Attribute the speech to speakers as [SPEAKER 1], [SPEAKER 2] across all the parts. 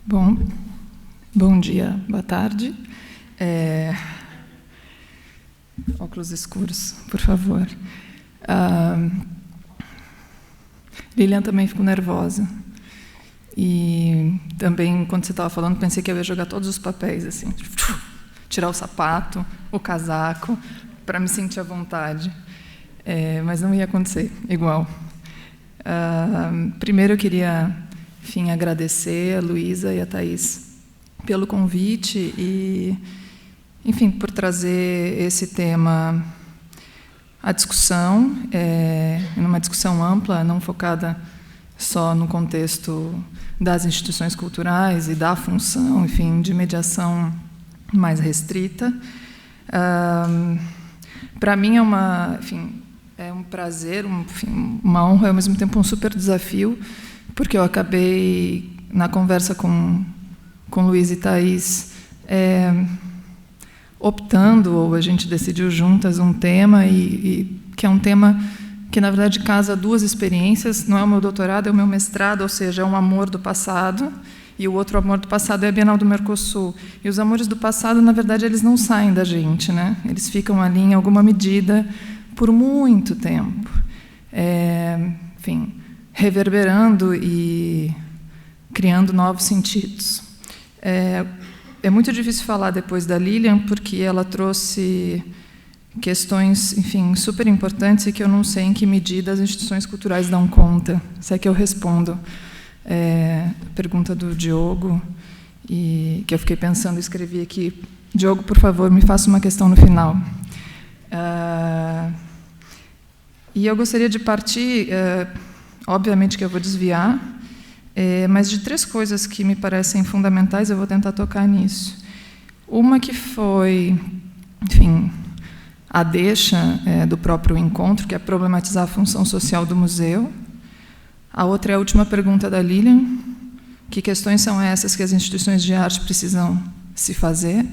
[SPEAKER 1] Bom dia, boa tarde. Óculos escuros, por favor. Lilian também ficou nervosa. E também, quando você estava falando, pensei que eu ia jogar todos os papéis, assim, tirar o sapato, o casaco, para me sentir à vontade. Mas não ia acontecer igual. Primeiro, eu queria, enfim, agradecer a Luísa e a Thaís pelo convite e, enfim, por trazer esse tema à discussão, numa discussão ampla, não focada só no contexto das instituições culturais e da função, enfim, de mediação mais restrita. Para mim é um prazer, uma honra, ao mesmo tempo um super desafio, porque eu acabei, na conversa com Luísa e Thaís, optando, ou a gente decidiu juntas um tema, e que é um tema que, na verdade, casa duas experiências. Não é o meu doutorado, é o meu mestrado, ou seja, é um amor do passado, e o outro amor do passado é a Bienal do Mercosul. E os amores do passado, na verdade, eles não saem da gente, né? Eles ficam ali, em alguma medida, por muito tempo, enfim, reverberando e criando novos sentidos. É muito difícil falar depois da Lilian, porque ela trouxe questões, enfim, super importantes e que eu não sei em que medida as instituições culturais dão conta. Se é que eu respondo a pergunta do Diogo, e que eu fiquei pensando e escrevi aqui. Diogo, por favor, me faça uma questão no final. E eu gostaria de partir, obviamente que eu vou desviar, mas de três coisas que me parecem fundamentais, eu vou tentar tocar nisso. Uma que foi, enfim, a deixa do próprio encontro, que é problematizar a função social do museu. A outra é a última pergunta da Lilian: que questões são essas que as instituições de arte precisam se fazer?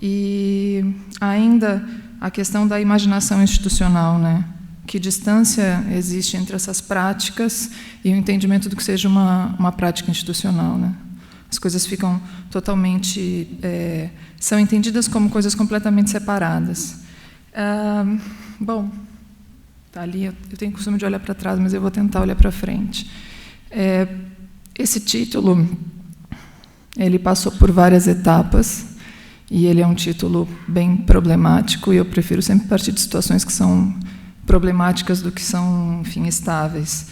[SPEAKER 1] E ainda a questão da imaginação institucional, né? Que distância existe entre essas práticas e o entendimento do que seja uma prática institucional, né? As coisas ficam totalmente... são entendidas como coisas completamente separadas. Bom, tá ali, eu tenho o costume de olhar para trás, mas eu vou tentar olhar para frente. Esse título, ele passou por várias etapas, e ele é um título bem problemático, e eu prefiro sempre partir de situações que são problemáticas do que são, enfim, estáveis.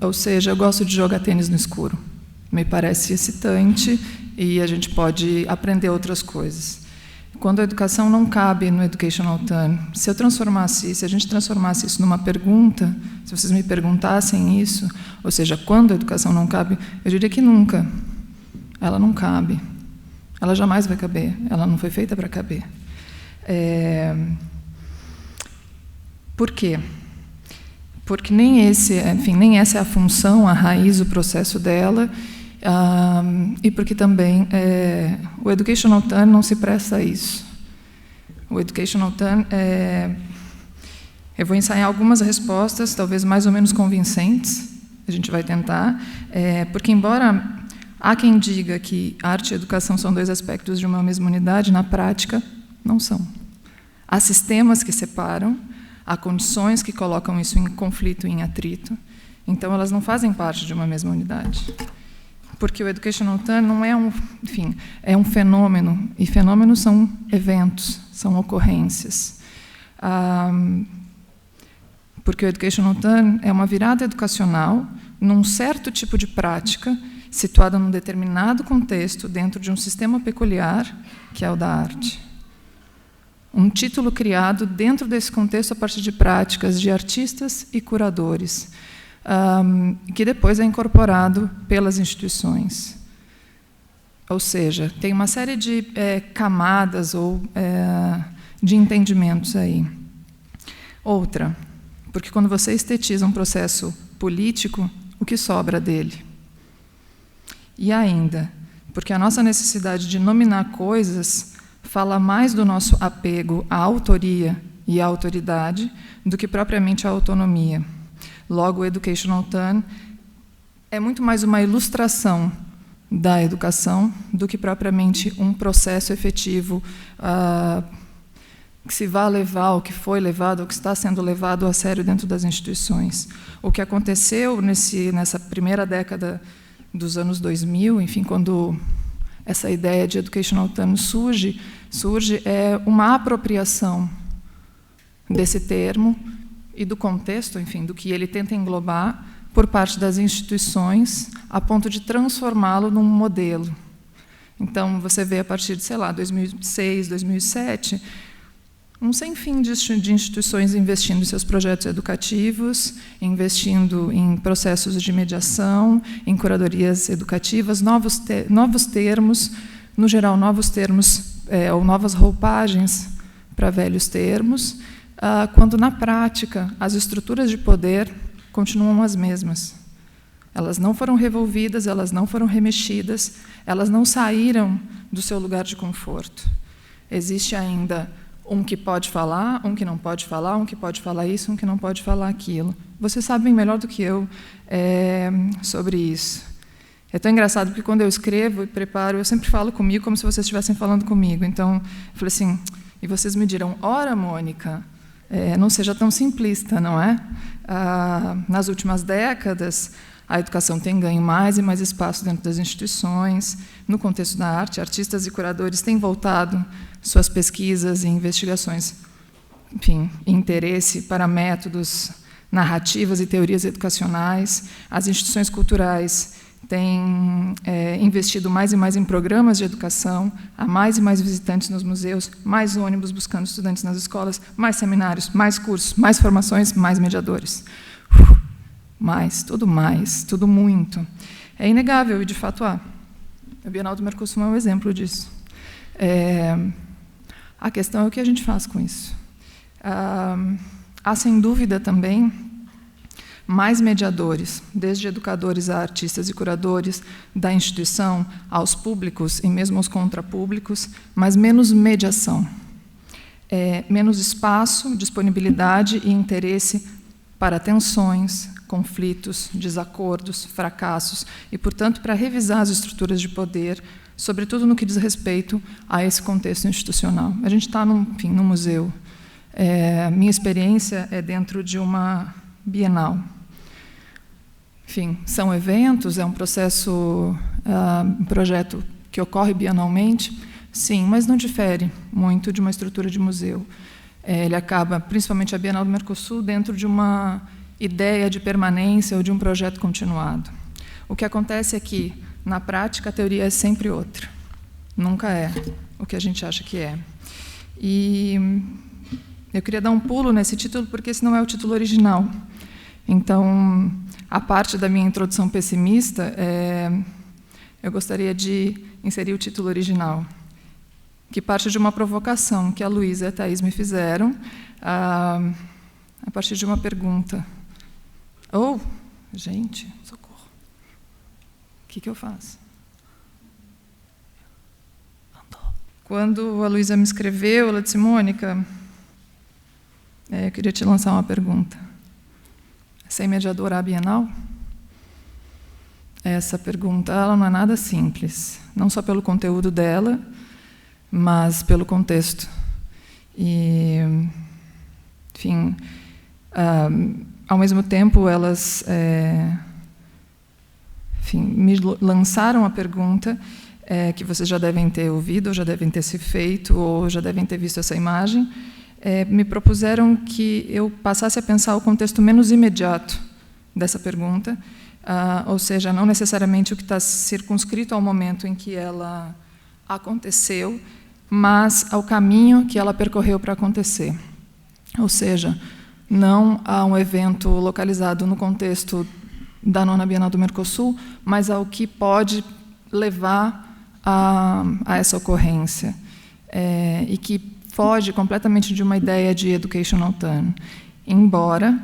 [SPEAKER 1] Ou seja, eu gosto de jogar tênis no escuro. Me parece excitante e a gente pode aprender outras coisas. Quando a educação não cabe no educational turn, se a gente transformasse isso numa pergunta, se vocês me perguntassem isso, ou seja, quando a educação não cabe, eu diria que nunca. Ela não cabe. Ela jamais vai caber. Ela não foi feita para caber. Por quê? Porque nem essa é a função, a raiz, o processo dela, e porque também o educational turn não se presta a isso. O educational turn, eu vou ensaiar algumas respostas, talvez mais ou menos convincentes, a gente vai tentar, porque embora há quem diga que arte e educação são dois aspectos de uma mesma unidade, na prática não são. Há sistemas que separam, há condições que colocam isso em conflito, em atrito. Então, elas não fazem parte de uma mesma unidade. Porque o educational turn não é é um fenômeno, e fenômenos são eventos, são ocorrências. Porque o educational turn é uma virada educacional num certo tipo de prática, situada num determinado contexto, dentro de um sistema peculiar, que é o da arte. Um título criado dentro desse contexto a partir de práticas de artistas e curadores, que depois é incorporado pelas instituições. Ou seja, tem uma série de camadas ou de entendimentos aí. Outra, porque quando você estetiza um processo político, o que sobra dele? E ainda, porque a nossa necessidade de nominar coisas fala mais do nosso apego à autoria e à autoridade do que propriamente à autonomia. Logo, o educational turn é muito mais uma ilustração da educação do que propriamente um processo efetivo que se vai levar, ou que foi levado, ou que está sendo levado a sério dentro das instituições. O que aconteceu nessa primeira década dos anos 2000, enfim, quando essa ideia de educational turn surge é uma apropriação desse termo e do contexto, enfim, do que ele tenta englobar por parte das instituições, a ponto de transformá-lo num modelo. Então, você vê, a partir de, sei lá, 2006, 2007, um sem fim de instituições investindo em seus projetos educativos, investindo em processos de mediação, em curadorias educativas, novos termos, no geral, novos termos ou novas roupagens para velhos termos, quando, na prática, as estruturas de poder continuam as mesmas. Elas não foram revolvidas, elas não foram remexidas, elas não saíram do seu lugar de conforto. Existe ainda um que pode falar, um que não pode falar, um que pode falar isso, um que não pode falar aquilo. Vocês sabem melhor do que eu sobre isso. É tão engraçado, porque quando eu escrevo e preparo, eu sempre falo comigo como se vocês estivessem falando comigo. Então, eu falei assim, e vocês me dirão, ora, Mônica, não seja tão simplista, não é? Nas últimas décadas, a educação tem ganho mais e mais espaço dentro das instituições. No contexto da arte, artistas e curadores têm voltado suas pesquisas e investigações, enfim, interesse para métodos, narrativas e teorias educacionais. As instituições culturais têm investido mais e mais em programas de educação, há mais e mais visitantes nos museus, mais ônibus buscando estudantes nas escolas, mais seminários, mais cursos, mais formações, mais mediadores. Mais, tudo muito. É inegável, e de fato há. A Bienal do Mercosul é um exemplo disso. A questão é o que a gente faz com isso. Há, sem dúvida, também mais mediadores, desde educadores a artistas e curadores, da instituição aos públicos e mesmo aos contrapúblicos, mas menos mediação. Menos espaço, disponibilidade e interesse para tensões, conflitos, desacordos, fracassos e, portanto, para revisar as estruturas de poder, sobretudo no que diz respeito a esse contexto institucional. A gente está, num museu. Minha experiência é dentro de uma Bienal. Enfim, são eventos, é um processo, um projeto que ocorre bienalmente, sim, mas não difere muito de uma estrutura de museu. Ele acaba, principalmente a Bienal do Mercosul, dentro de uma ideia de permanência ou de um projeto continuado. O que acontece é que, na prática, a teoria é sempre outra. Nunca é o que a gente acha que é. E eu queria dar um pulo nesse título, porque esse não é o título original. Então, a parte da minha introdução pessimista, eu gostaria de inserir o título original, que parte de uma provocação que a Luísa e a Thaís me fizeram, a partir de uma pergunta. Gente, socorro. O que eu faço? Quando a Luísa me escreveu, ela disse, Mônica, eu queria te lançar uma pergunta. Ser mediadora à Bienal? Essa pergunta ela não é nada simples, não só pelo conteúdo dela, mas pelo contexto. E, enfim, ao mesmo tempo, elas me lançaram a pergunta que vocês já devem ter ouvido, ou já devem ter se feito, ou já devem ter visto essa imagem. Me propuseram que eu passasse a pensar o contexto menos imediato dessa pergunta, ou seja, não necessariamente o que está circunscrito ao momento em que ela aconteceu, mas ao caminho que ela percorreu para acontecer. Ou seja, não a um evento localizado no contexto da 9ª Bienal do Mercosul, mas ao que pode levar a essa ocorrência, e que foge completamente de uma ideia de educational turn, embora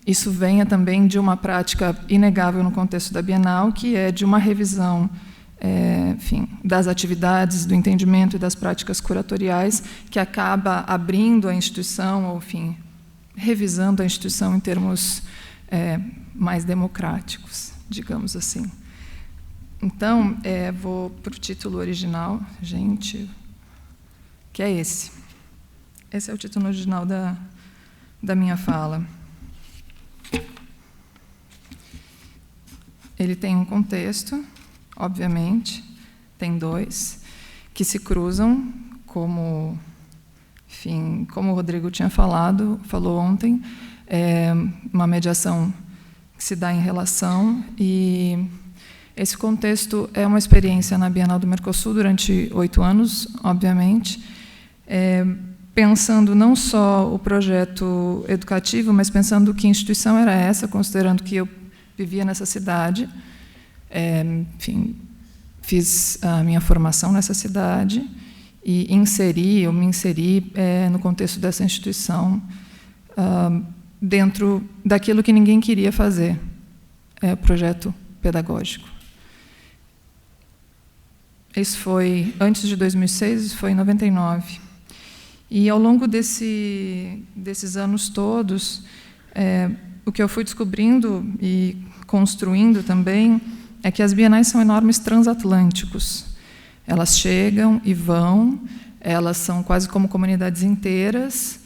[SPEAKER 1] isso venha também de uma prática inegável no contexto da Bienal, que é de uma revisão das atividades, do entendimento e das práticas curatoriais, que acaba abrindo a instituição, ou, revisando a instituição em termos mais democráticos. digamos assim. Então, vou para o título original, gente, que é esse. Esse é o título original da minha fala. Ele tem um contexto, obviamente, tem dois, que se cruzam, como o Rodrigo falou ontem, uma mediação que se dá em relação, e esse contexto é uma experiência na Bienal do Mercosul durante 8 anos, obviamente, pensando não só o projeto educativo, mas pensando que instituição era essa, considerando que eu vivia nessa cidade, fiz a minha formação nessa cidade e me inseri no contexto dessa instituição, dentro daquilo que ninguém queria fazer, projeto pedagógico. Isso foi antes de 2006, isso foi em 99. E, ao longo desses anos todos, o que eu fui descobrindo e construindo também é que as bienais são enormes transatlânticos. Elas chegam e vão, elas são quase como comunidades inteiras,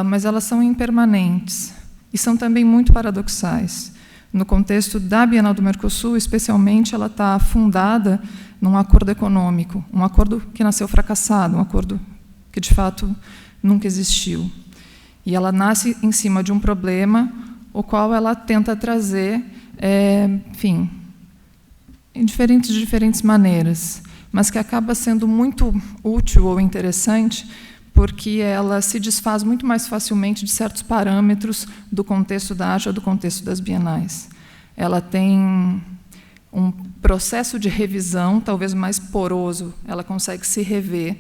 [SPEAKER 1] mas elas são impermanentes e são também muito paradoxais. No contexto da Bienal do Mercosul, especialmente, ela está fundada num acordo econômico, um acordo que nasceu fracassado, um acordo que, de fato, nunca existiu. E ela nasce em cima de um problema, o qual ela tenta trazer, de diferentes maneiras, mas que acaba sendo muito útil ou interessante, porque ela se desfaz muito mais facilmente de certos parâmetros do contexto da arte ou do contexto das bienais. Ela tem um processo de revisão talvez mais poroso, ela consegue se rever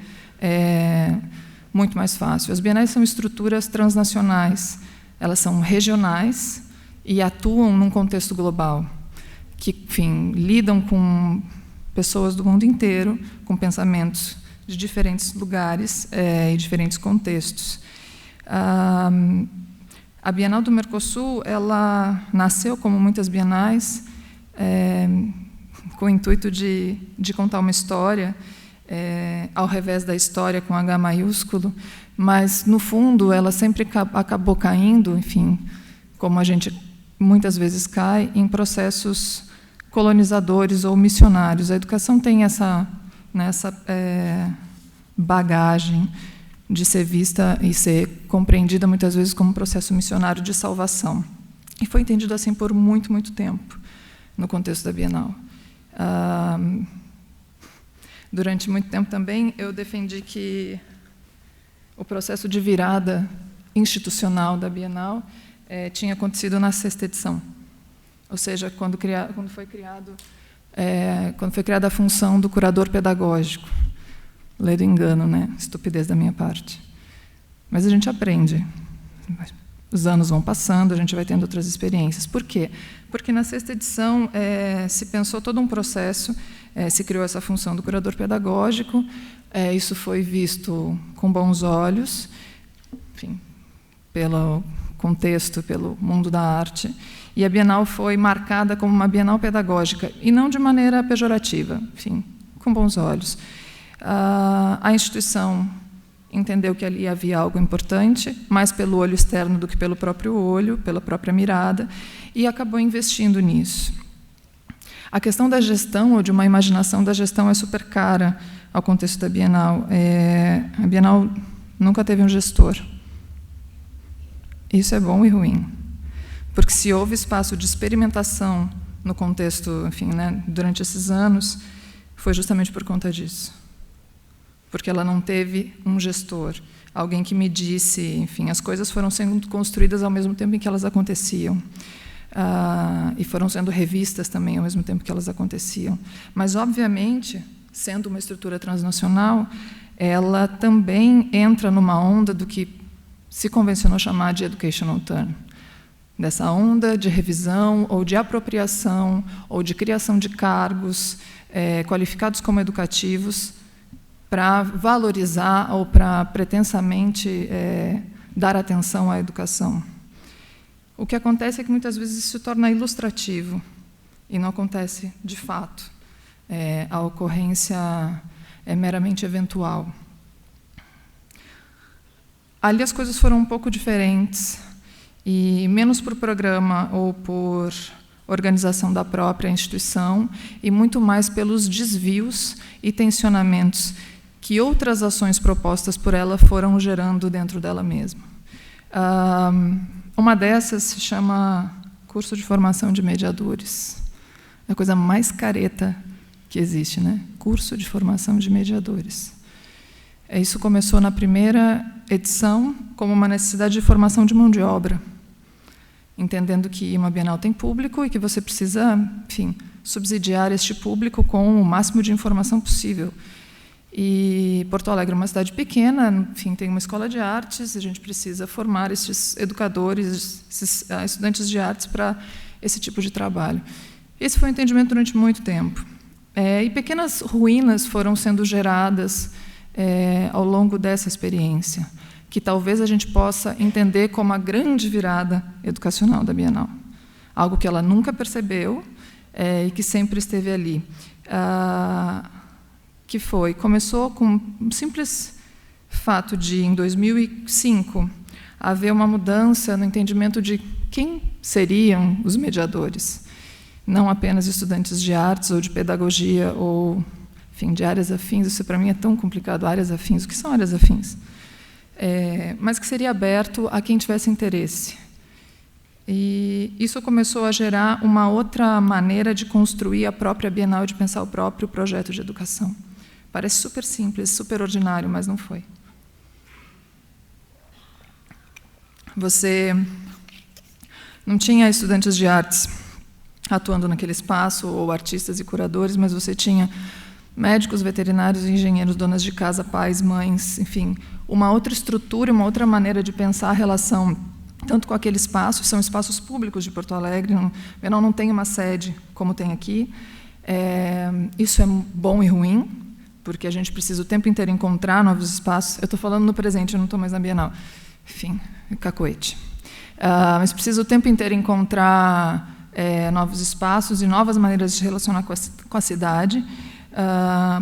[SPEAKER 1] muito mais fácil. As bienais são estruturas transnacionais, elas são regionais e atuam num contexto global, que, lidam com pessoas do mundo inteiro, com pensamentos de diferentes lugares e diferentes contextos. A Bienal do Mercosul, ela nasceu, como muitas bienais, com o intuito de contar uma história, ao revés da história com H maiúsculo, mas, no fundo, ela sempre acabou caindo, como a gente muitas vezes cai, em processos colonizadores ou missionários. A educação tem essa bagagem de ser vista e ser compreendida, muitas vezes, como um processo missionário de salvação. E foi entendido assim por muito, muito tempo, no contexto da Bienal. Durante muito tempo também, eu defendi que o processo de virada institucional da Bienal tinha acontecido na 6ª edição. Ou seja, quando foi criada a função do curador pedagógico. Lei do engano, né? Estupidez da minha parte. Mas a gente aprende. Os anos vão passando, a gente vai tendo outras experiências. Por quê? Porque na 6ª edição se pensou todo um processo, se criou essa função do curador pedagógico, isso foi visto com bons olhos, pelo contexto, pelo mundo da arte, e a Bienal foi marcada como uma Bienal pedagógica, e não de maneira pejorativa, com bons olhos. A instituição entendeu que ali havia algo importante, mais pelo olho externo do que pelo próprio olho, pela própria mirada, e acabou investindo nisso. A questão da gestão, ou de uma imaginação da gestão, é super cara ao contexto da Bienal. A Bienal nunca teve um gestor. Isso é bom e ruim, porque se houve espaço de experimentação no contexto, durante esses anos, foi justamente por conta disso. Porque ela não teve um gestor, alguém que me disse, as coisas foram sendo construídas ao mesmo tempo em que elas aconteciam, e foram sendo revistas também ao mesmo tempo que elas aconteciam. Mas, obviamente, sendo uma estrutura transnacional, ela também entra numa onda do que se convencionou chamar de educational turn, dessa onda de revisão ou de apropriação ou de criação de cargos qualificados como educativos, para valorizar ou para pretensamente dar atenção à educação. O que acontece é que muitas vezes isso se torna ilustrativo e não acontece de fato. A ocorrência é meramente eventual. Ali as coisas foram um pouco diferentes, e menos por programa ou por organização da própria instituição, e muito mais pelos desvios e tensionamentos que outras ações propostas por ela foram gerando dentro dela mesma. Uma dessas se chama Curso de Formação de Mediadores. É a coisa mais careta que existe, né? Curso de Formação de Mediadores. Isso começou na primeira edição como uma necessidade de formação de mão de obra, entendendo que uma Bienal tem público e que você precisa, enfim, subsidiar este público com o máximo de informação possível. E Porto Alegre é uma cidade pequena, enfim, tem uma escola de artes, a gente precisa formar esses educadores, esses estudantes de artes para esse tipo de trabalho. Esse foi o entendimento durante muito tempo. E pequenas ruínas foram sendo geradas ao longo dessa experiência, que talvez a gente possa entender como a grande virada educacional da Bienal. Algo que ela nunca percebeu e que sempre esteve ali. Começou com um simples fato de, em 2005, haver uma mudança no entendimento de quem seriam os mediadores. Não apenas estudantes de artes ou de pedagogia ou, enfim, de áreas afins. Isso para mim é tão complicado, áreas afins. O que são áreas afins? Mas que seria aberto a quem tivesse interesse. E isso começou a gerar uma outra maneira de construir a própria Bienal e de pensar o próprio projeto de educação. Parece super simples, super ordinário, mas não foi. Você não tinha estudantes de artes atuando naquele espaço, ou artistas e curadores, mas você tinha médicos, veterinários, engenheiros, donas de casa, pais, mães, enfim, uma outra estrutura, uma outra maneira de pensar a relação, tanto com aquele espaço, são espaços públicos de Porto Alegre, não tem uma sede como tem aqui. Isso é bom e ruim, porque a gente precisa o tempo inteiro encontrar novos espaços. Eu estou falando no presente, eu não estou mais na Bienal. Enfim, cacoete. Mas precisa o tempo inteiro encontrar novos espaços e novas maneiras de se relacionar com a cidade.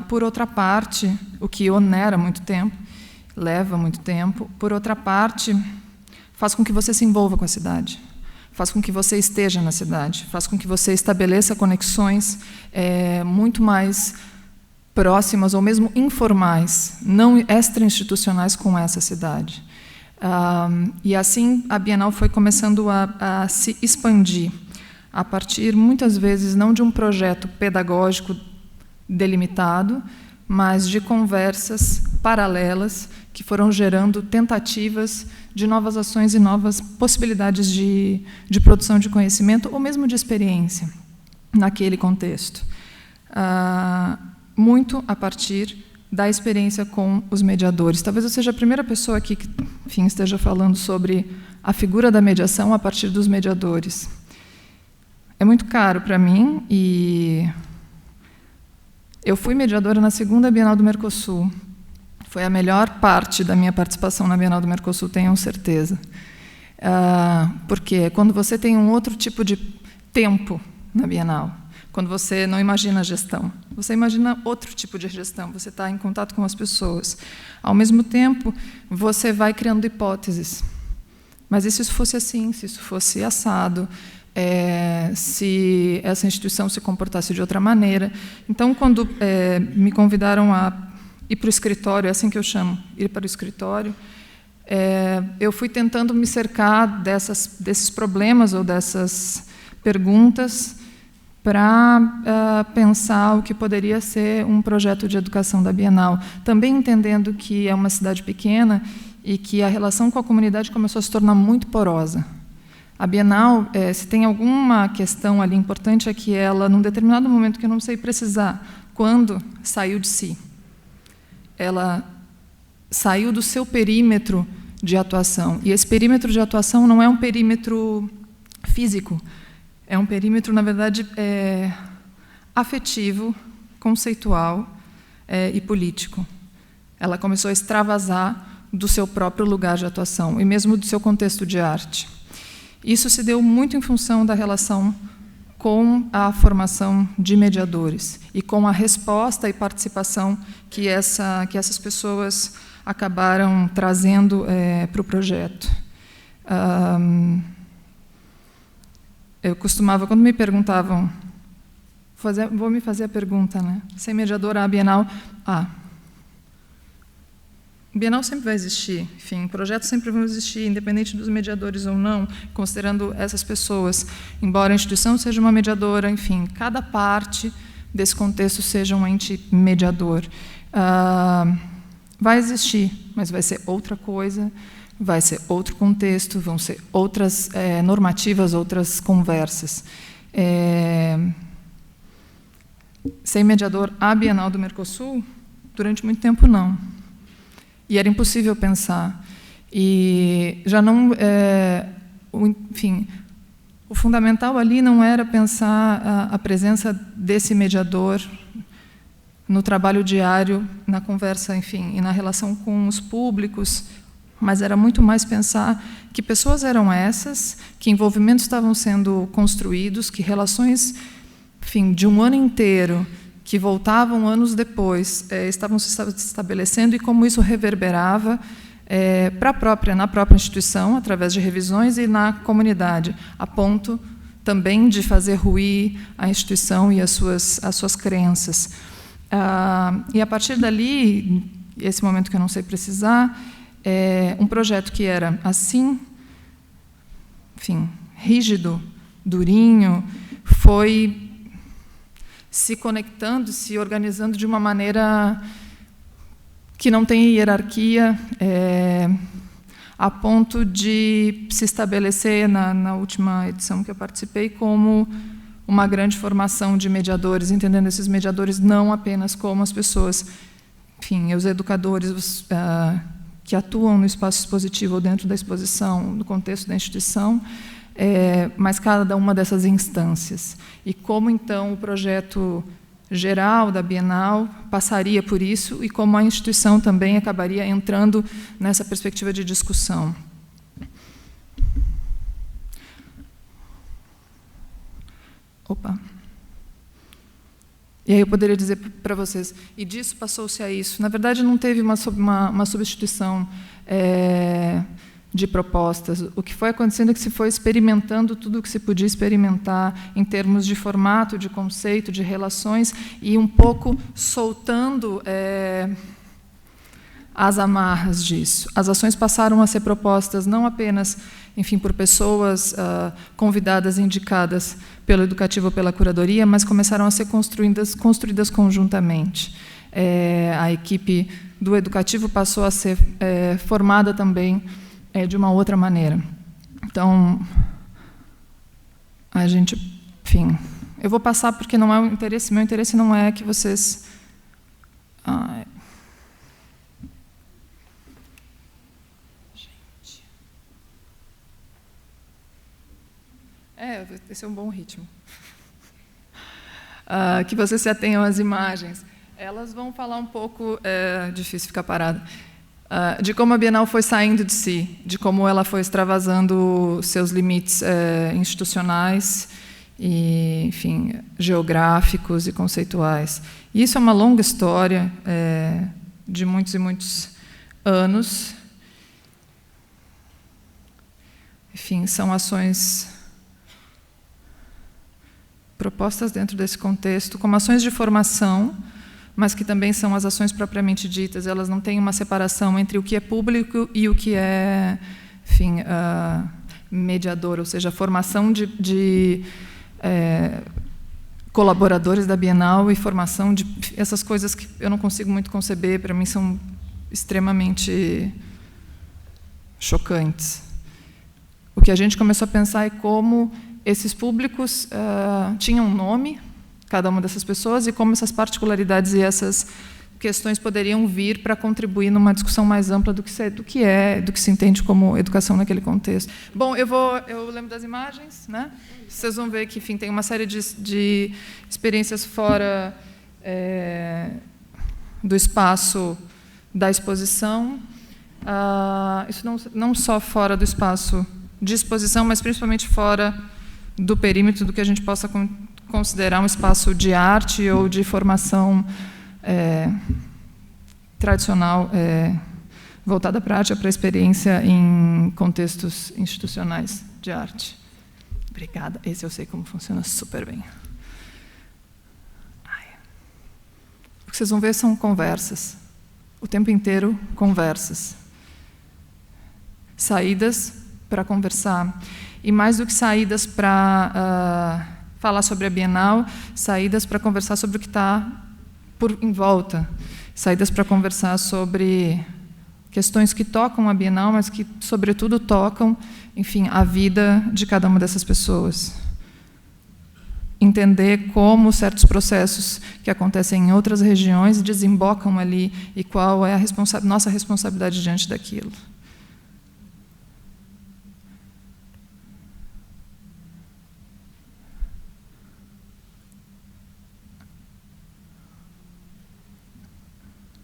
[SPEAKER 1] Por outra parte, o que onera muito tempo, leva muito tempo, por outra parte, faz com que você se envolva com a cidade, faz com que você esteja na cidade, faz com que você estabeleça conexões muito mais próximas ou mesmo informais, não extra-institucionais com essa cidade. E assim a Bienal foi começando a se expandir, a partir, muitas vezes, não de um projeto pedagógico delimitado, mas de conversas paralelas que foram gerando tentativas de novas ações e novas possibilidades de produção de conhecimento ou mesmo de experiência naquele contexto. Muito a partir da experiência com os mediadores. Talvez eu seja a primeira pessoa aqui que, enfim, esteja falando sobre a figura da mediação a partir dos mediadores. É muito caro para mim, e eu fui mediadora na segunda Bienal do Mercosul. Foi a melhor parte da minha participação na Bienal do Mercosul, tenham certeza. Porque quando você tem um outro tipo de tempo na Bienal, quando você não imagina gestão, você imagina outro tipo de gestão, você está em contato com as pessoas. Ao mesmo tempo, você vai criando hipóteses. Mas e se isso fosse assim, se isso fosse assado, se essa instituição se comportasse de outra maneira? Então, quando me convidaram a ir para o escritório, é assim que eu chamo, ir para o escritório, eu fui tentando me cercar desses problemas ou dessas perguntas para pensar o que poderia ser um projeto de educação da Bienal, também entendendo que é uma cidade pequena e que a relação com a comunidade começou a se tornar muito porosa. A Bienal, se tem alguma questão ali importante, é que ela, num determinado momento que eu não sei precisar, quando saiu de si, ela saiu do seu perímetro de atuação. E esse perímetro de atuação não é um perímetro físico, é um perímetro, na verdade, afetivo, conceitual e político. Ela começou a extravasar do seu próprio lugar de atuação, e mesmo do seu contexto de arte. Isso se deu muito em função da relação com a formação de mediadores e com a resposta e participação que essas pessoas acabaram trazendo para o projeto. Eu costumava, quando me perguntavam, vou me fazer a pergunta, né? Sem mediador, a Bienal... Bienal sempre vai existir, enfim, projetos sempre vão existir, independente dos mediadores ou não, considerando essas pessoas, embora a instituição seja uma mediadora, enfim, cada parte desse contexto seja um ente mediador. Vai existir, mas vai ser outra coisa, vai ser outro contexto, vão ser outras normativas, outras conversas. Sem mediador, a Bienal do Mercosul, durante muito tempo, não. E era impossível pensar. E já não... enfim, o fundamental ali não era pensar a presença desse mediador no trabalho diário, na conversa, enfim, e na relação com os públicos, mas era muito mais pensar que pessoas eram essas, que envolvimentos estavam sendo construídos, que relações, enfim, de um ano inteiro, que voltavam anos depois, estavam se estabelecendo, e como isso reverberava na própria instituição, através de revisões, e na comunidade, a ponto também de fazer ruir a instituição e as suas crenças. E, a partir dali, esse momento que eu não sei precisar, um projeto que era assim, enfim, rígido, durinho, foi se conectando, se organizando de uma maneira que não tem hierarquia, a ponto de se estabelecer, na última edição que eu participei, como uma grande formação de mediadores, entendendo esses mediadores não apenas como as pessoas, enfim, os educadores que atuam no espaço expositivo ou dentro da exposição, no contexto da instituição, mas cada uma dessas instâncias. E como, então, o projeto geral da Bienal passaria por isso e como a instituição também acabaria entrando nessa perspectiva de discussão. Opa! E aí eu poderia dizer para vocês, e disso passou-se a isso. Na verdade, não teve uma substituição de propostas. O que foi acontecendo é que se foi experimentando tudo o que se podia experimentar em termos de formato, de conceito, de relações, e um pouco soltando as amarras disso. As ações passaram a ser propostas não apenas, enfim, por pessoas convidadas e indicadas pelo educativo ou pela curadoria, mas começaram a ser construídas conjuntamente. A equipe do educativo passou a ser formada também de uma outra maneira. Então, a gente, enfim, eu vou passar porque não é o interesse, meu interesse não é que vocês... Gente. Esse é um bom ritmo. Que vocês se atenham às imagens. Elas vão falar um pouco, difícil ficar parada, de como a Bienal foi saindo de si, de como ela foi extravasando seus limites institucionais e, enfim, geográficos e conceituais. E isso é uma longa história de muitos e muitos anos. Enfim, são ações propostas dentro desse contexto, como ações de formação, mas que também são as ações propriamente ditas. Elas não têm uma separação entre o que é público e o que é, enfim, mediador, ou seja, a formação de colaboradores da Bienal e formação de essas coisas que eu não consigo muito conceber, para mim são extremamente chocantes. O que a gente começou a pensar é como esses públicos tinham um nome, cada uma dessas pessoas, e como essas particularidades e essas questões poderiam vir para contribuir numa discussão mais ampla do que se entende como educação naquele contexto. Bom, eu lembro das imagens, né? Vocês vão ver que, enfim, tem uma série de experiências fora do espaço da exposição. Isso não só fora do espaço de exposição, mas principalmente fora do perímetro do que a gente possa considerar um espaço de arte ou de formação tradicional, voltada para a arte, para a experiência em contextos institucionais de arte. Obrigada. Esse eu sei como funciona super bem. O que vocês vão ver são conversas. O tempo inteiro, conversas. Saídas para conversar. E mais do que saídas para falar sobre a Bienal, saídas para conversar sobre o que está em volta. Saídas para conversar sobre questões que tocam a Bienal, mas que, sobretudo, tocam, enfim, a vida de cada uma dessas pessoas. Entender como certos processos que acontecem em outras regiões desembocam ali e qual é a nossa responsabilidade diante daquilo.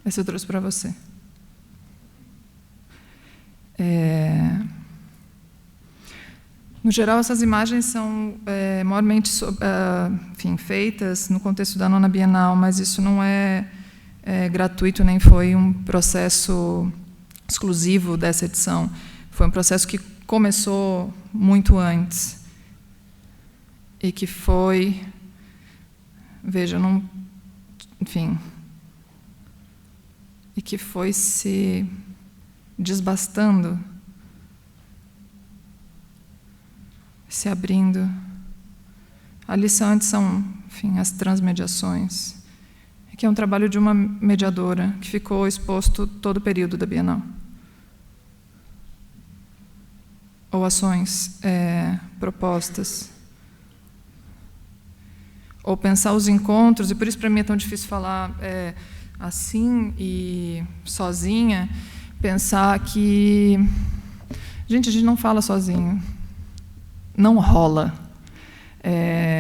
[SPEAKER 1] Esse eu trouxe para você. No geral, essas imagens são maiormente feitas no contexto da 9ª Bienal, mas isso não é gratuito, nem foi um processo exclusivo dessa edição. Foi um processo que começou muito antes e que foi, veja, e que foi se desbastando, se abrindo. A lição antes são, as transmediações, que é um trabalho de uma mediadora que ficou exposto todo o período da Bienal. Ou ações propostas. Ou pensar os encontros, e por isso para mim é tão difícil falar assim e sozinha, pensar que, gente, a gente não fala sozinho. Não rola.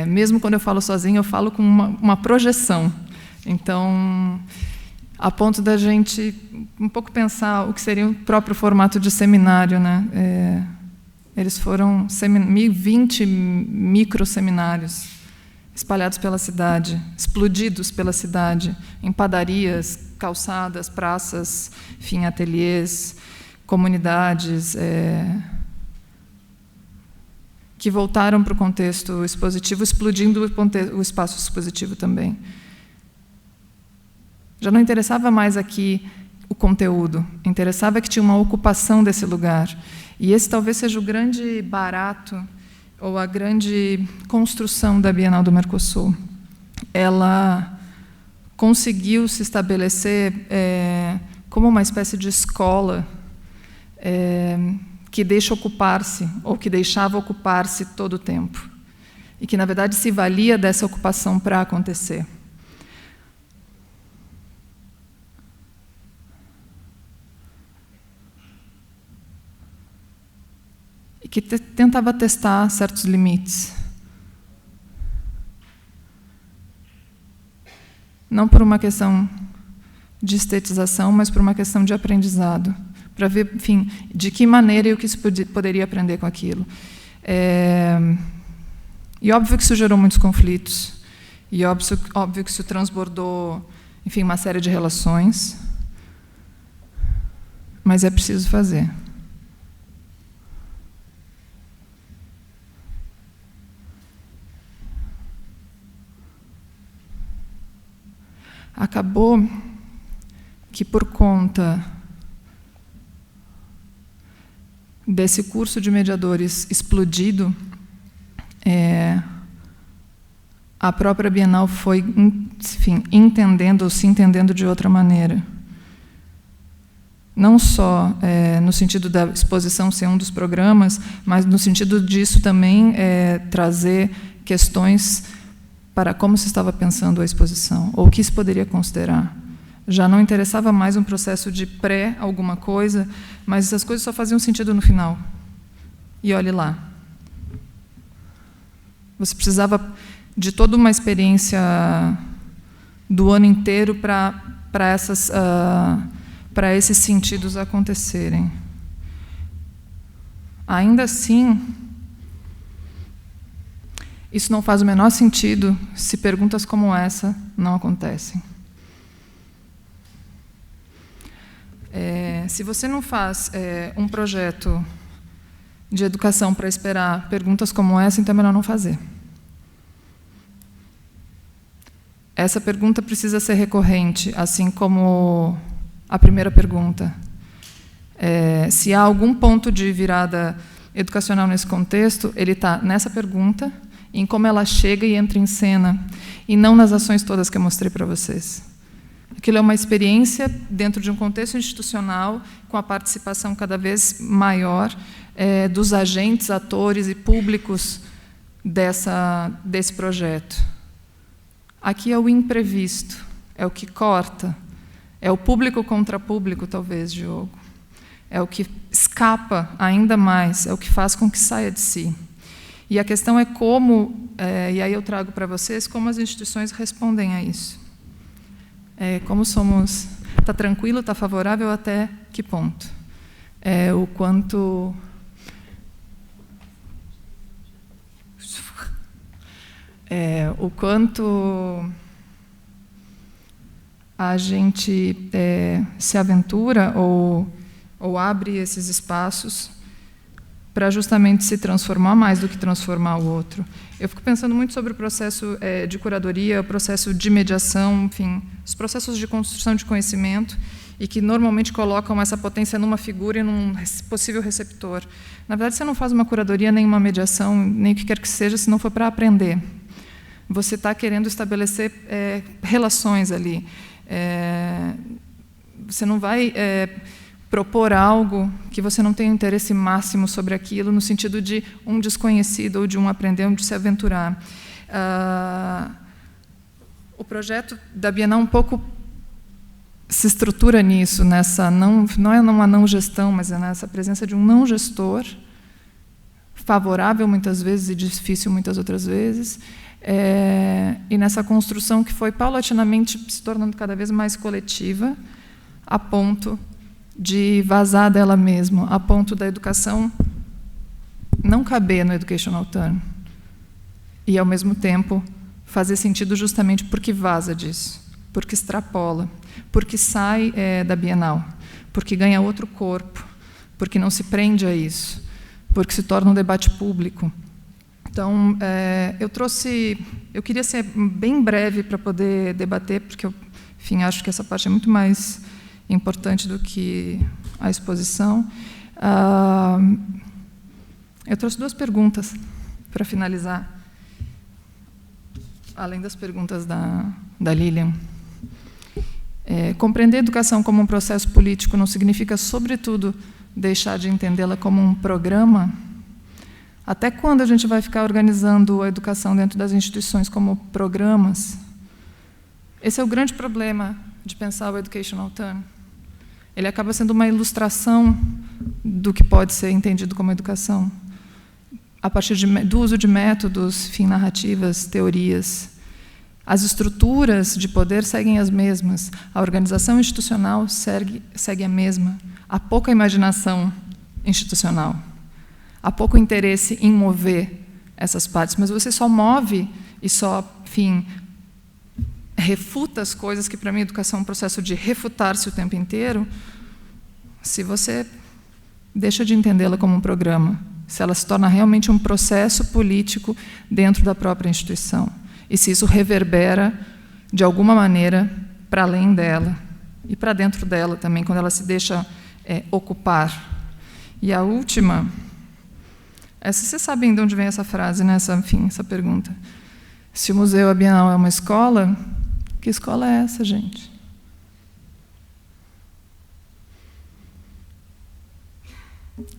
[SPEAKER 1] Mesmo quando eu falo sozinho, eu falo com uma projeção. Então, a ponto da gente um pouco pensar o que seria o próprio formato de seminário, né? Eles foram 20 microseminários espalhados pela cidade, explodidos pela cidade, em padarias, calçadas, praças, ateliês, comunidades, que voltaram para o contexto expositivo, explodindo o espaço expositivo também. Já não interessava mais aqui o conteúdo, interessava que tinha uma ocupação desse lugar. E esse talvez seja o grande barato, ou a grande construção da Bienal do Mercosul. Ela conseguiu se estabelecer como uma espécie de escola que deixa ocupar-se, ou que deixava ocupar-se todo o tempo, e que, na verdade, se valia dessa ocupação para acontecer. E que tentava testar certos limites. Não por uma questão de estetização, mas por uma questão de aprendizado, para ver, de que maneira e o que se poderia aprender com aquilo. E óbvio que isso gerou muitos conflitos, e óbvio que isso transbordou, uma série de relações, mas é preciso fazer. Acabou que, por conta desse curso de mediadores explodido, a própria Bienal foi, entendendo ou se entendendo de outra maneira. Não só no sentido da exposição ser um dos programas, mas no sentido disso também trazer questões para como se estava pensando a exposição, ou o que se poderia considerar. Já não interessava mais um processo de pré-alguma coisa, mas essas coisas só faziam sentido no final. E olhe lá. Você precisava de toda uma experiência do ano inteiro para esses sentidos acontecerem. Ainda assim, Isso não faz o menor sentido se perguntas como essa não acontecem. Se você não faz um projeto de educação para esperar perguntas como essa, então é melhor não fazer. Essa pergunta precisa ser recorrente, assim como a primeira pergunta. Se há algum ponto de virada educacional nesse contexto, ele está nessa pergunta, em como ela chega e entra em cena, e não nas ações todas que eu mostrei para vocês. Aquilo é uma experiência dentro de um contexto institucional, com a participação cada vez maior dos agentes, atores e públicos desse projeto. Aqui é o imprevisto, é o que corta, é o público contra público, talvez, Diogo. É o que escapa ainda mais, é o que faz com que saia de si. E a questão é como, e aí eu trago para vocês, como as instituições respondem a isso. Como somos... Está tranquilo, está favorável até que ponto? O quanto... o quanto a gente se aventura ou abre esses espaços para justamente se transformar mais do que transformar o outro. Eu fico pensando muito sobre o processo de curadoria, o processo de mediação, enfim, os processos de construção de conhecimento, e que normalmente colocam essa potência numa figura e num possível receptor. Na verdade, você não faz uma curadoria, nem uma mediação, nem o que quer que seja, se não for para aprender. Você está querendo estabelecer relações ali. Você não vai propor algo que você não tem um interesse máximo sobre aquilo, no sentido de um desconhecido ou de um aprender, ou de se aventurar. O projeto da Bienal um pouco se estrutura nisso, não é numa não gestão, mas é nessa presença de um não gestor, favorável muitas vezes e difícil muitas outras vezes, e nessa construção que foi paulatinamente se tornando cada vez mais coletiva, a ponto de vazar dela mesma, a ponto da educação não caber no Educational Turn, e, ao mesmo tempo, fazer sentido justamente porque vaza disso, porque extrapola, porque sai da Bienal, porque ganha outro corpo, porque não se prende a isso, porque se torna um debate público. Então, eu queria ser bem breve para poder debater, porque eu, enfim, acho que essa parte é muito mais importante do que a exposição. Eu trouxe 2 perguntas para finalizar, além das perguntas da Lilian. Compreender a educação como um processo político não significa, sobretudo, deixar de entendê-la como um programa? Até quando a gente vai ficar organizando a educação dentro das instituições como programas? Esse é o grande problema de pensar o Educational Turn. Ele acaba sendo uma ilustração do que pode ser entendido como educação, a partir do uso de métodos, enfim, narrativas, teorias. As estruturas de poder seguem as mesmas, a organização institucional segue a mesma. Há pouca imaginação institucional, há pouco interesse em mover essas partes, mas você só move e só, enfim, refuta as coisas, que para mim a educação é um processo de refutar-se o tempo inteiro, se você deixa de entendê-la como um programa, se ela se torna realmente um processo político dentro da própria instituição, e se isso reverbera, de alguma maneira, para além dela, e para dentro dela também, quando ela se deixa ocupar. E a última, vocês sabem de onde vem essa frase, né? Essa pergunta. Se o museu, a Bienal, é uma escola, que escola é essa, gente?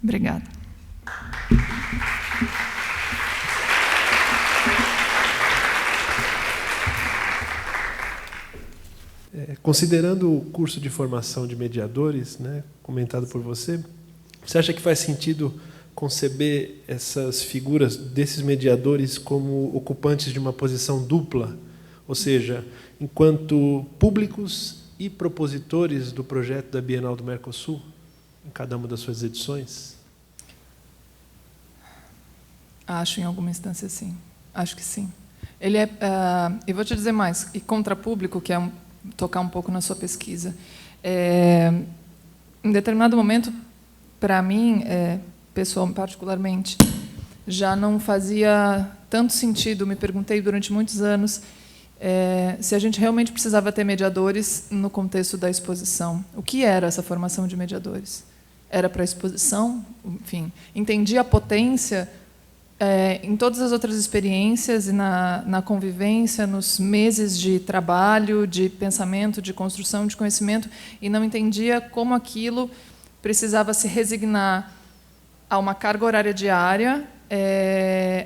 [SPEAKER 1] Obrigada.
[SPEAKER 2] Considerando o curso de formação de mediadores, né, comentado por você, você acha que faz sentido conceber essas figuras desses mediadores como ocupantes de uma posição dupla, ou seja, enquanto públicos e propositores do projeto da Bienal do Mercosul, em cada uma das suas edições?
[SPEAKER 1] Acho, em alguma instância, sim. Acho que sim. Ele é, eu vou te dizer mais, e contra público, que é tocar um pouco na sua pesquisa. Em determinado momento, para mim, particularmente, já não fazia tanto sentido. Me perguntei durante muitos anos se a gente realmente precisava ter mediadores no contexto da exposição. O que era essa formação de mediadores? Era para a exposição? Enfim, entendi a potência em todas as outras experiências e na convivência, nos meses de trabalho, de pensamento, de construção de conhecimento, e não entendia como aquilo precisava se resignar a uma carga horária diária,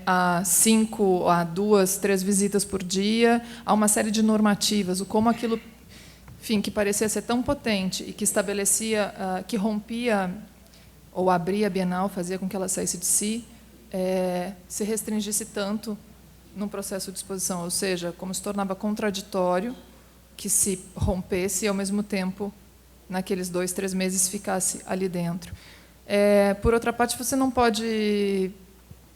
[SPEAKER 1] a 5, a 2, 3 visitas por dia, a uma série de normativas, o como aquilo, enfim, que parecia ser tão potente e que estabelecia, que rompia ou abria a Bienal, fazia com que ela saísse de si, se restringisse tanto num processo de exposição, ou seja, como se tornava contraditório que se rompesse e, ao mesmo tempo, naqueles 2, 3 meses, ficasse ali dentro. Por outra parte, você não pode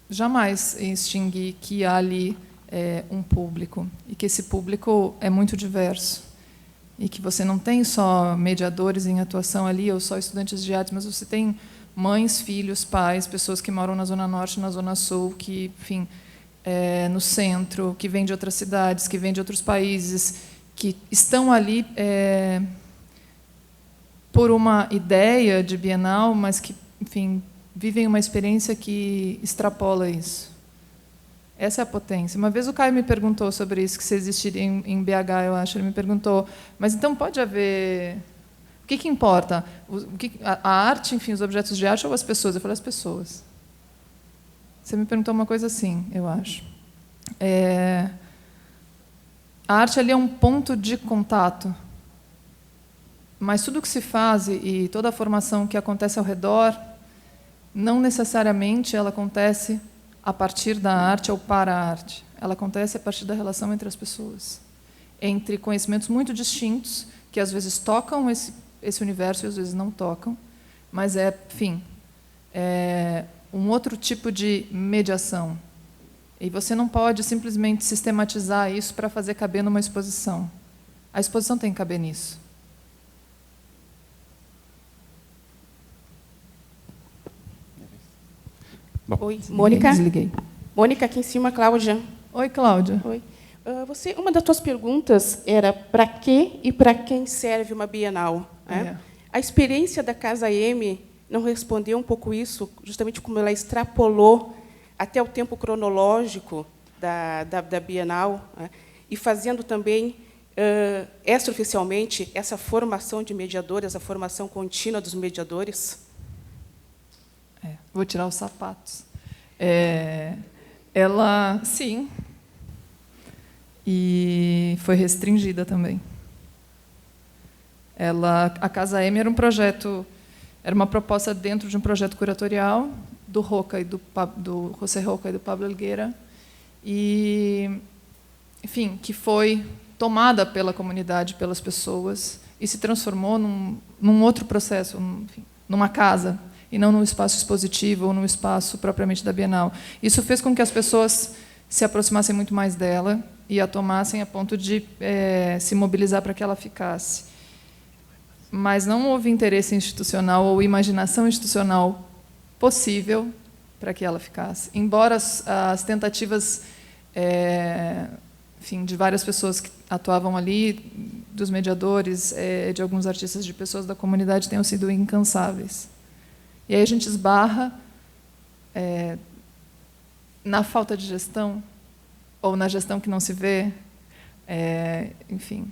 [SPEAKER 1] jamais extinguir que há ali um público, e que esse público é muito diverso, e que você não tem só mediadores em atuação ali, ou só estudantes de artes, mas você tem mães, filhos, pais, pessoas que moram na Zona Norte, na Zona Sul, que, enfim, no centro, que vêm de outras cidades, que vêm de outros países, que estão ali por uma ideia de Bienal, mas que, enfim, vivem uma experiência que extrapola isso. Essa é a potência. Uma vez o Caio me perguntou sobre isso, que se existiria em BH, eu acho. Ele me perguntou, mas então pode haver... O que importa? A arte, enfim, os objetos de arte ou as pessoas? Eu falei, as pessoas. Você me perguntou uma coisa assim, eu acho. A arte ali é um ponto de contato, mas tudo o que se faz e toda a formação que acontece ao redor, não necessariamente ela acontece a partir da arte ou para a arte. Ela acontece a partir da relação entre as pessoas, entre conhecimentos muito distintos, que às vezes tocam esse universo e às vezes não tocam, mas enfim, um outro tipo de mediação. E você não pode simplesmente sistematizar isso para fazer caber numa exposição. A exposição tem que caber nisso.
[SPEAKER 3] Oi, Mônica.
[SPEAKER 1] Desliguei.
[SPEAKER 3] Mônica, aqui em cima, Cláudia.
[SPEAKER 1] Oi, Cláudia.
[SPEAKER 3] Oi. Uma das tuas perguntas era para que e para quem serve uma Bienal. Né? A experiência da Casa M não respondeu um pouco isso, justamente como ela extrapolou até o tempo cronológico da Bienal, né? E fazendo também, extraoficialmente, essa formação de mediadores, a formação contínua dos mediadores.
[SPEAKER 1] Vou tirar os sapatos. Ela, sim, e foi restringida também. A Casa M era um projeto, era uma proposta dentro de um projeto curatorial do Roca e do José Roca e do Pablo Helguera, e, enfim, que foi tomada pela comunidade, pelas pessoas, e se transformou num outro processo, enfim, numa casa, e não num espaço expositivo ou num espaço propriamente da Bienal. Isso fez com que as pessoas se aproximassem muito mais dela e a tomassem a ponto de se mobilizar para que ela ficasse. Mas não houve interesse institucional ou imaginação institucional possível para que ela ficasse. Embora as tentativas, enfim, de várias pessoas que atuavam ali, dos mediadores, de alguns artistas, de pessoas da comunidade, tenham sido incansáveis. E aí a gente esbarra na falta de gestão, ou na gestão que não se vê, enfim,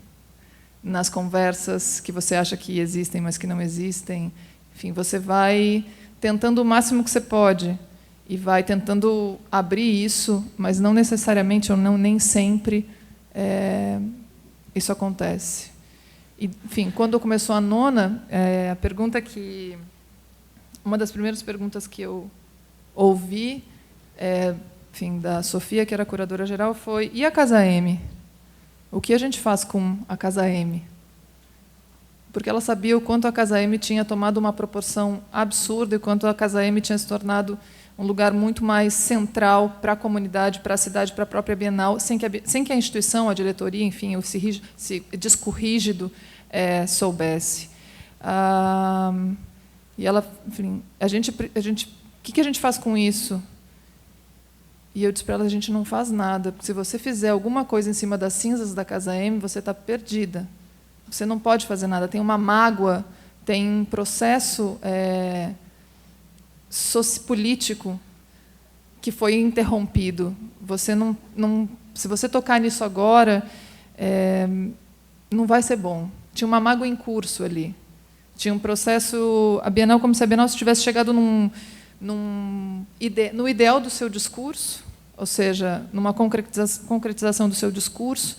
[SPEAKER 1] nas conversas que você acha que existem, mas que não existem. Enfim, você vai tentando o máximo que você pode e vai tentando abrir isso, mas não necessariamente ou nem sempre isso acontece. E, enfim, quando começou a nona, a pergunta que... Uma das primeiras perguntas que eu ouvi, enfim, da Sofia, que era a curadora geral, foi: e a Casa M? O que a gente faz com a Casa M? Porque ela sabia o quanto a Casa M tinha tomado uma proporção absurda e o quanto a Casa M tinha se tornado um lugar muito mais central para a comunidade, para a cidade, para a própria Bienal, sem que a instituição, a diretoria, enfim, o disco rígido soubesse. E ela, enfim, o que a gente faz com isso? E eu disse para ela, a gente não faz nada, porque se você fizer alguma coisa em cima das cinzas da Casa M, você está perdida. Você não pode fazer nada. Tem uma mágoa, tem um processo sociopolítico que foi interrompido. Se você tocar nisso agora, não vai ser bom. Tinha uma mágoa em curso ali. Tinha um processo... A Bienal, como se a Bienal tivesse chegado no ideal do seu discurso, ou seja, numa concretização do seu discurso,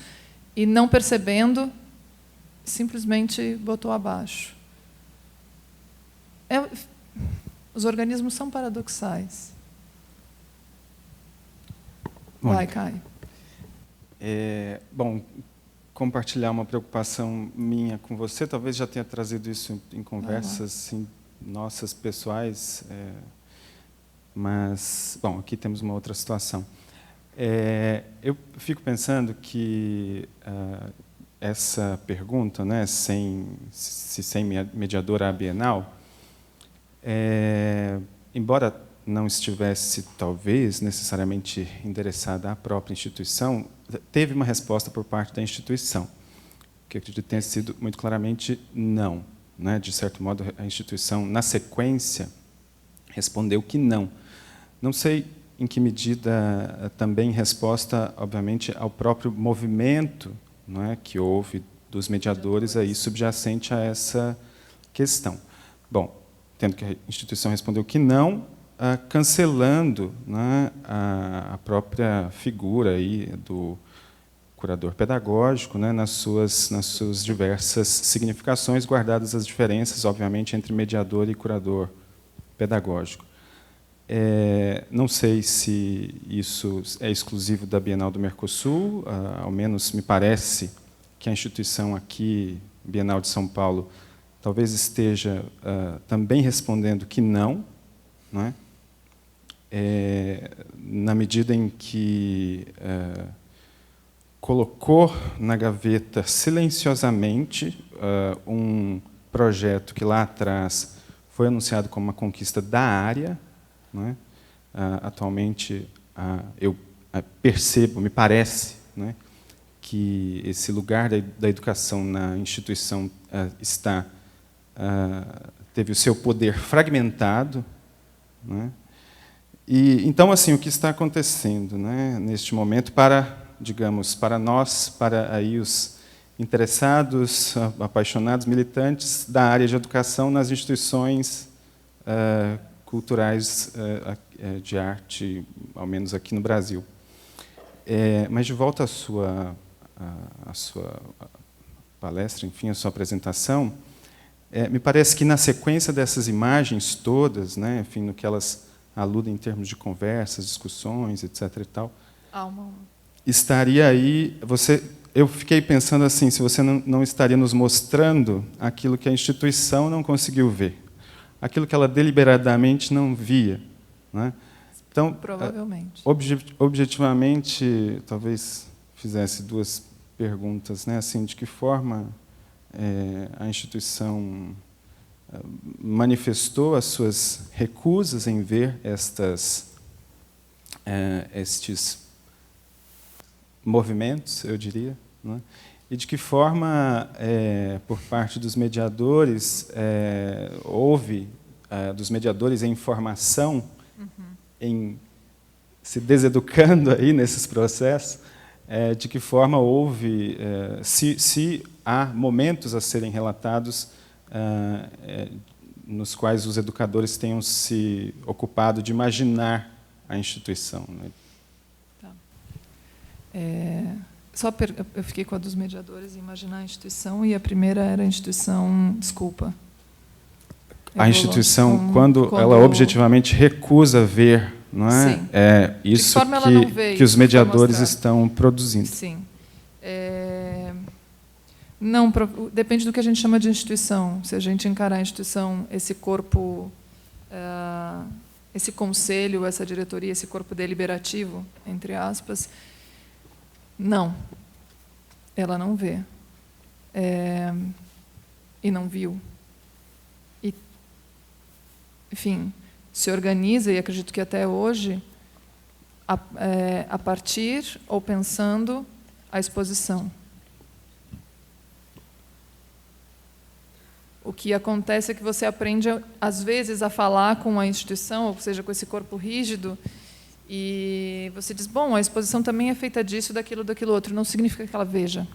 [SPEAKER 1] e não percebendo, simplesmente botou abaixo. Os organismos são paradoxais. Vai, Caio.
[SPEAKER 4] Bom, compartilhar uma preocupação minha com você, talvez já tenha trazido isso em conversas assim, nossas pessoais, mas, bom, aqui temos uma outra situação. Eu fico pensando que essa pergunta, né, sem mediadora a Bienal, embora não estivesse, talvez, necessariamente endereçada à própria instituição, teve uma resposta por parte da instituição, que eu acredito que tenha sido muito claramente não. Né? De certo modo, a instituição, na sequência, respondeu que não. Não sei em que medida também resposta, obviamente, ao próprio movimento, não é, que houve dos mediadores aí subjacente a essa questão. Bom, tendo que a instituição respondeu que não, cancelando, né, a própria figura aí do curador pedagógico, né, nas suas diversas significações, guardadas as diferenças, obviamente, entre mediador e curador pedagógico. Não sei se isso é exclusivo da Bienal do Mercosul, ao menos me parece que a instituição aqui, Bienal de São Paulo, talvez esteja também respondendo que não, não é? Na medida em que colocou na gaveta silenciosamente um projeto que lá atrás foi anunciado como uma conquista da área, não é? Atualmente, eu percebo, me parece, não é, que esse lugar da educação na instituição teve o seu poder fragmentado, não é? E então, assim, o que está acontecendo, né, neste momento para, digamos, para nós, para aí os interessados, apaixonados, militantes da área de educação nas instituições culturais de arte, ao menos aqui no Brasil. Mas de volta à sua palestra, enfim, à sua apresentação, me parece que na sequência dessas imagens todas, né, enfim, no que elas aludem em termos de conversas, discussões, etc. e tal, estaria aí eu fiquei pensando assim, se você não estaria nos mostrando aquilo que a instituição não conseguiu ver, aquilo que ela deliberadamente não via, né? Então,
[SPEAKER 1] provavelmente.
[SPEAKER 4] Objetivamente, talvez fizesse duas perguntas, né? Assim, de que forma a instituição manifestou as suas recusas em ver estes movimentos, eu diria, né? E de que forma, por parte dos mediadores, houve, dos mediadores em formação, em se deseducando aí nesses processos, de que forma houve, se há momentos a serem relatados nos quais os educadores tenham se ocupado de imaginar a instituição. Né?
[SPEAKER 1] Tá. Eu fiquei com a dos mediadores, imaginar a instituição, e a primeira era a instituição, desculpa.
[SPEAKER 4] A instituição, quando ela objetivamente recusa ver, não é?
[SPEAKER 1] Sim.
[SPEAKER 4] Isso que os mediadores estão produzindo.
[SPEAKER 1] Sim. Não, depende do que a gente chama de instituição. Se a gente encarar a instituição, esse corpo esse conselho, essa diretoria, esse corpo deliberativo, entre aspas, não. Ela não vê. E não viu. E, enfim, se organiza, e acredito que até hoje, a partir ou pensando a exposição. O que acontece é que você aprende, às vezes, a falar com a instituição, ou seja, com esse corpo rígido, e você diz, bom, a exposição também é feita disso, daquilo, daquilo outro. Não significa que ela veja.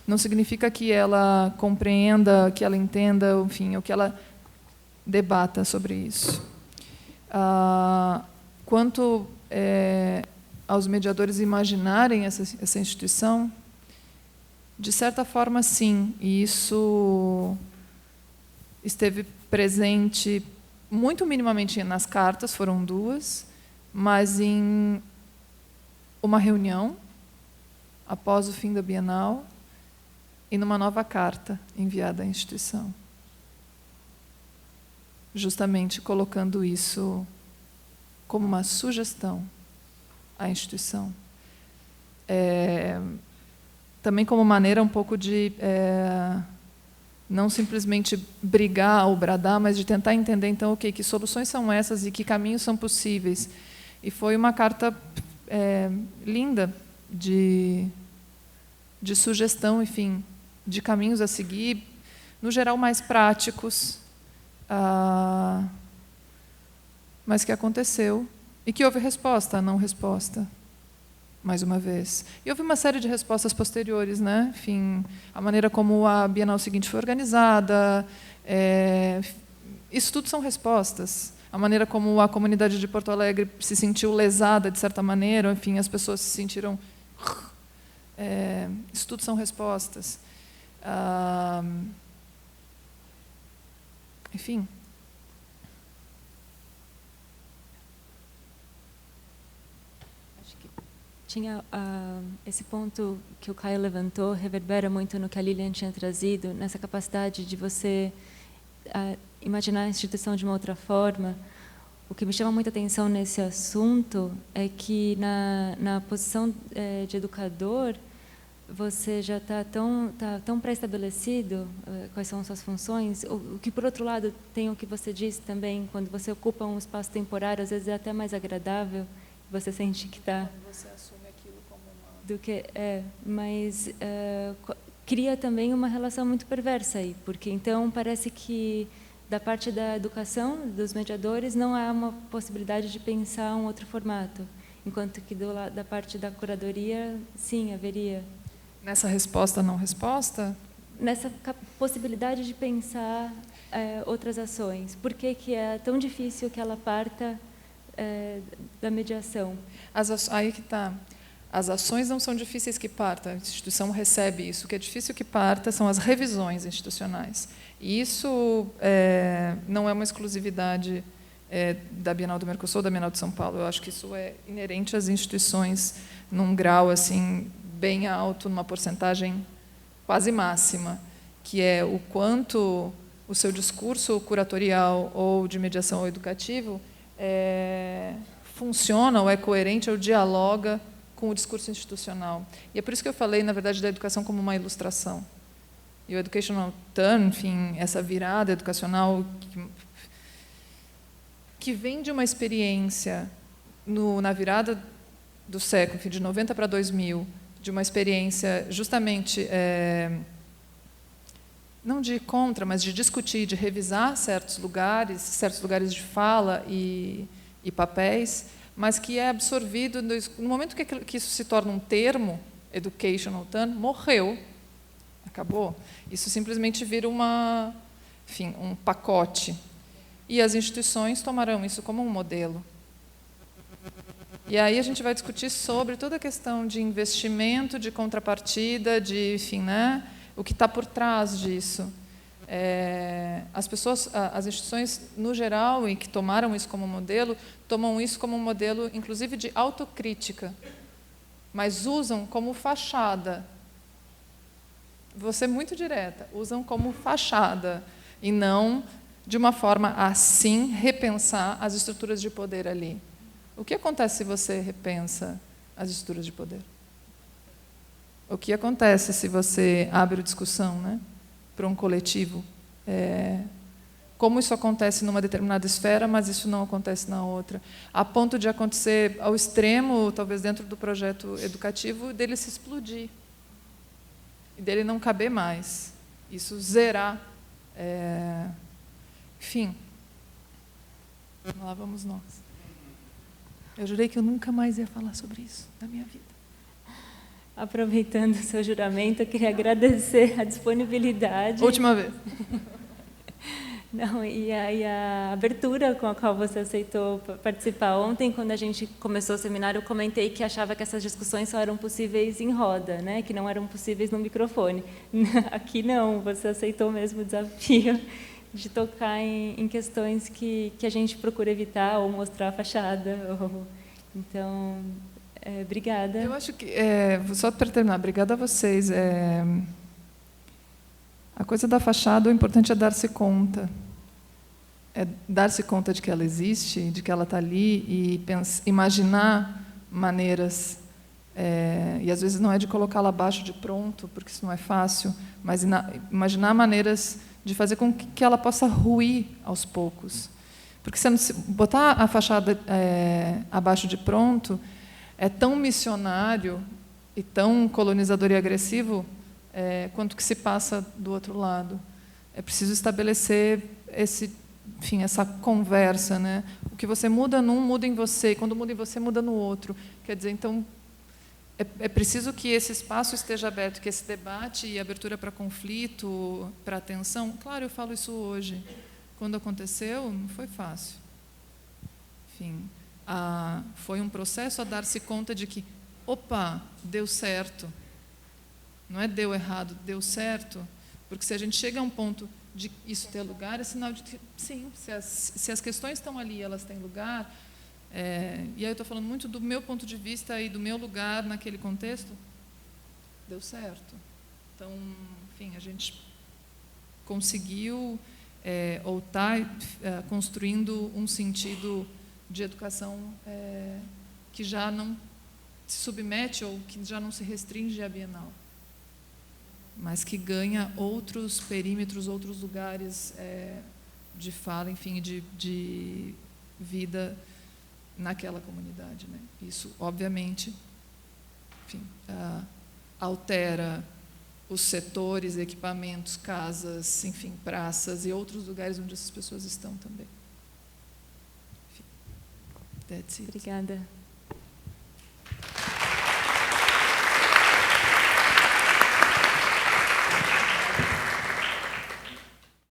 [SPEAKER 1] Não significa que ela compreenda, que ela entenda, enfim, ou que ela debata sobre isso. Quanto aos mediadores imaginarem essa instituição, de certa forma, sim. E isso esteve presente muito minimamente nas cartas, foram 2, mas em uma reunião, após o fim da Bienal, e numa nova carta enviada à instituição. Justamente colocando isso como uma sugestão à instituição. Também como maneira um pouco de não simplesmente brigar ou bradar, mas de tentar entender, então, que soluções são essas e que caminhos são possíveis. E foi uma carta linda de sugestão, enfim, de caminhos a seguir, no geral mais práticos, mas que aconteceu e que houve resposta, não resposta, mais uma vez. E houve uma série de respostas posteriores, né? Enfim, a maneira como a Bienal seguinte foi organizada, isso tudo são respostas. A maneira como a comunidade de Porto Alegre se sentiu lesada, de certa maneira, enfim, as pessoas se sentiram... isso tudo são respostas. Enfim.
[SPEAKER 5] Acho que tinha esse ponto que o Caio levantou, reverbera muito no que a Lilian tinha trazido, nessa capacidade de você imaginar a instituição de uma outra forma. O que me chama muita atenção nesse assunto é que, na posição de educador, você já está tão pré-estabelecido quais são suas funções, o que, por outro lado, tem o que você disse também, quando você ocupa um espaço temporário, às vezes é até mais agradável, você sente que está...
[SPEAKER 1] Você assume aquilo como uma...
[SPEAKER 5] Do que, mas cria também uma relação muito perversa aí, porque, então, parece que, da parte da educação, dos mediadores, não há uma possibilidade de pensar um outro formato, enquanto que, da parte da curadoria, sim, haveria...
[SPEAKER 1] Nessa resposta, não resposta?
[SPEAKER 5] Nessa possibilidade de pensar outras ações. Por que é tão difícil que ela parta da mediação?
[SPEAKER 1] Aí que está. As ações não são difíceis que partam, a instituição recebe isso. O que é difícil que parta são as revisões institucionais. E isso não é uma exclusividade da Bienal do Mercosul, da Bienal de São Paulo. Eu acho que isso é inerente às instituições num grau assim bem alto, numa porcentagem quase máxima, que é o quanto o seu discurso curatorial ou de mediação ou educativo funciona ou é coerente ou dialoga com o discurso institucional. E é por isso que eu falei, na verdade, da educação como uma ilustração. E o educational turn, enfim, essa virada educacional que vem de uma experiência na virada do século, enfim, de 90 para 2000, de uma experiência justamente, não de ir contra, mas de discutir, de revisar certos lugares de fala e papéis, mas que é absorvido, no momento que isso se torna um termo, educational turn, morreu, acabou. Isso simplesmente vira um pacote. E as instituições tomarão isso como um modelo. E aí a gente vai discutir sobre toda a questão de investimento, de contrapartida, enfim, né, o que está por trás disso. As instituições, no geral, e que tomaram isso como modelo, tomam isso como um modelo, inclusive, de autocrítica, mas usam como fachada. Vou ser muito direta, usam como fachada, e não de uma forma a, sim, repensar as estruturas de poder ali. O que acontece se você repensa as estruturas de poder? O que acontece se você abre discussão, né, para um coletivo? Como isso acontece numa determinada esfera, mas isso não acontece na outra, a ponto de acontecer ao extremo, talvez dentro do projeto educativo, dele se explodir, e dele não caber mais, isso zerar. Enfim, lá vamos nós. Eu jurei que eu nunca mais ia falar sobre isso na minha vida.
[SPEAKER 5] Aproveitando o seu juramento, eu queria agradecer a disponibilidade.
[SPEAKER 1] Última vez.
[SPEAKER 5] Não, e a abertura com a qual você aceitou participar. Ontem, quando a gente começou o seminário, eu comentei que achava que essas discussões só eram possíveis em roda, né? Que não eram possíveis no microfone. Aqui não, você aceitou mesmo o desafio de tocar em questões que a gente procura evitar ou mostrar a fachada. Então, obrigada.
[SPEAKER 1] Eu acho que, só para terminar, obrigada a vocês. A coisa da fachada, o importante é dar-se conta. É dar-se conta de que ela existe, de que ela está ali, e imaginar maneiras. E às vezes não é de colocá-la abaixo de pronto, porque isso não é fácil, mas imaginar maneiras de fazer com que ela possa ruir aos poucos. Porque se botar a fachada abaixo de pronto é tão missionário e tão colonizador e agressivo quanto que se passa do outro lado. É preciso estabelecer essa conversa, né? O que você muda num, muda em você. Quando muda em você, muda no outro. Quer dizer, então, é preciso que esse espaço esteja aberto, que esse debate e abertura para conflito, para atenção. Claro, eu falo isso hoje. Quando aconteceu, não foi fácil. Enfim, foi um processo a dar-se conta de que, opa, deu certo. Não é deu errado, deu certo. Porque se a gente chega a um ponto de isso ter lugar, é sinal de que, sim, se as questões estão ali, elas têm lugar. E aí eu estou falando muito do meu ponto de vista e do meu lugar naquele contexto. Deu certo. Então, enfim, a gente conseguiu ou está construindo um sentido de educação que já não se submete ou que já não se restringe à Bienal, mas que ganha outros perímetros, outros lugares de fala, enfim, de vida naquela comunidade, né? Isso, obviamente, enfim, altera os setores, equipamentos, casas, enfim, praças e outros lugares onde essas pessoas estão também. Enfim, that's it.
[SPEAKER 5] Obrigada.